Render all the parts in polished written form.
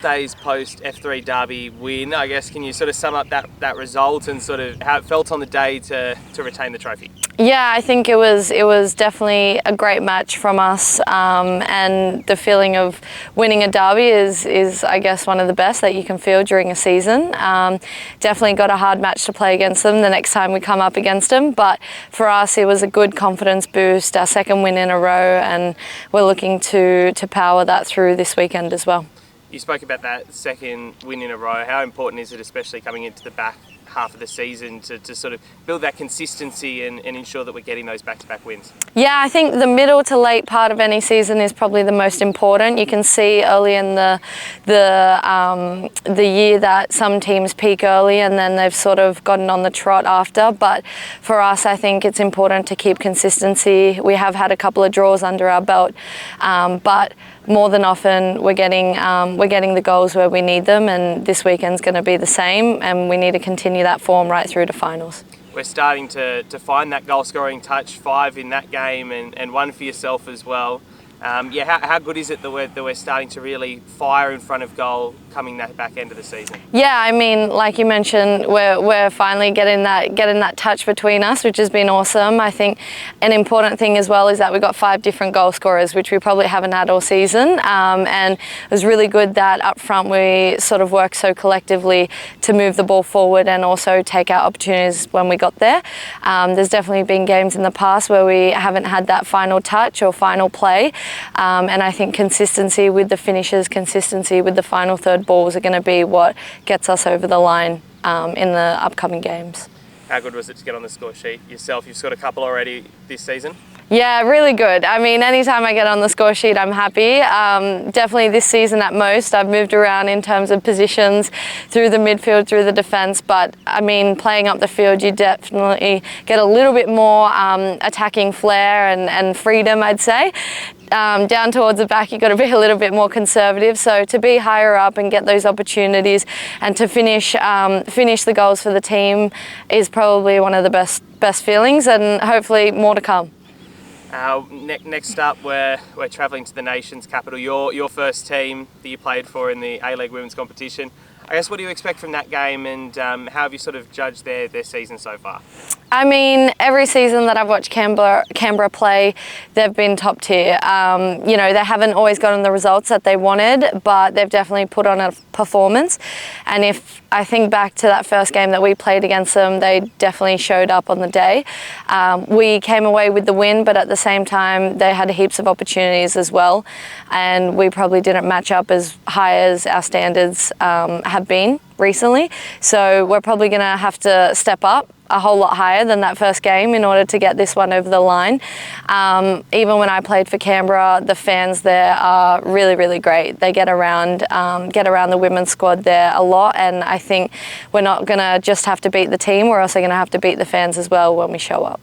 Days post F3 Derby win, I guess, can you sort of sum up that result and sort of how it felt on the day to retain the trophy? Yeah, I think it was definitely a great match from us, and the feeling of winning a derby is I guess one of the best that you can feel during a season. Definitely got a hard match to play against them the next time we come up against them, but for us it was a good confidence boost, our second win in a row, and we're looking to power that through this weekend as well. You spoke about that second win in a row. How important is it, especially coming into the back half of the season, to sort of build that consistency and ensure that we're getting those back-to-back wins? Yeah, I think the middle to late part of any season is probably the most important. You can see early in the year that some teams peak early and then they've sort of gotten on the trot after. But for us, I think it's important to keep consistency. We have had a couple of draws under our belt, but more than often we're getting the goals where we need them, and this weekend's going to be the same, and we need to continue that form right through to finals. We're starting to find that goal scoring touch, 5 in that game and 1 for yourself as well. How good is it that we're starting to really fire in front of goal coming that back end of the season? Yeah, I mean, like you mentioned, we're finally getting that touch between us, which has been awesome. I think an important thing as well is that we got 5 different goal scorers, which we probably haven't had all season, and it was really good that up front we sort of worked so collectively to move the ball forward and also take out opportunities when we got there. There's definitely been games in the past where we haven't had that final touch or final play. And I think consistency with the finishes, consistency with the final third balls are going to be what gets us over the line in the upcoming games. How good was it to get on the score sheet yourself? You've scored a couple already this season. Yeah, really good. I mean, anytime I get on the score sheet, I'm happy. Definitely this season at most, I've moved around in terms of positions through the midfield, through the defence, but I mean, playing up the field, you definitely get a little bit more attacking flair and freedom, I'd say. Down towards the back, you've got to be a little bit more conservative. So to be higher up and get those opportunities and to finish the goals for the team is probably one of the best feelings, and hopefully more to come. Next up, we're travelling to the nation's capital. Your first team that you played for in the A-League women's competition. I guess, what do you expect from that game, and how have you sort of judged their season so far? I mean, every season that I've watched Canberra play, they've been top tier. You know, they haven't always gotten the results that they wanted, but they've definitely put on a performance. And if I think back to that first game that we played against them, they definitely showed up on the day. We came away with the win, but at the same time, they had heaps of opportunities as well. And we probably didn't match up as high as our standards have been recently. So we're probably going to have to step up a whole lot higher than that first game in order to get this one over the line. Even when I played for Canberra, the fans there are really, really great. They get around the women's squad there a lot, and I think we're not going to just have to beat the team, we're also going to have to beat the fans as well when we show up.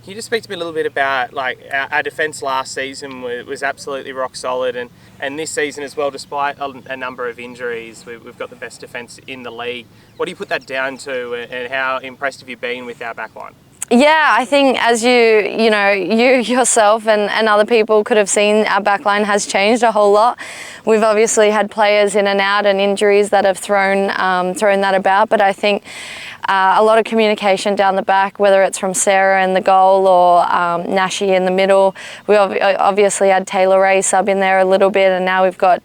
Can you just speak to me a little bit about, like, our defence last season was absolutely rock solid, and this season as well, despite a number of injuries, we've got the best defence in the league. What do you put that down to, and how impressed have you been with our backline? Yeah, I think as you yourself and other people could have seen, our backline has changed a whole lot. We've obviously had players in and out and injuries that have thrown that about, but I think a lot of communication down the back, whether it's from Sarah in the goal or Nashi in the middle. We obviously had Taylor Ray sub in there a little bit, and now we've got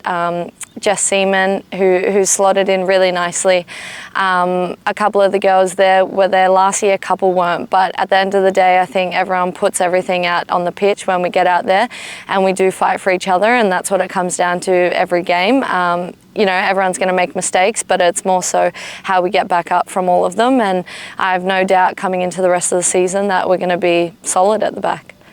Jess Seaman who's slotted in really nicely. A couple of the girls there were there last year, a couple weren't, but at the end of the day, I think everyone puts everything out on the pitch when we get out there, and we do fight for each other, and that's what it comes down to every game. You know, everyone's going to make mistakes, but it's more so how we get back up from all of them, and I have no doubt coming into the rest of the season that we're going to be solid at the back.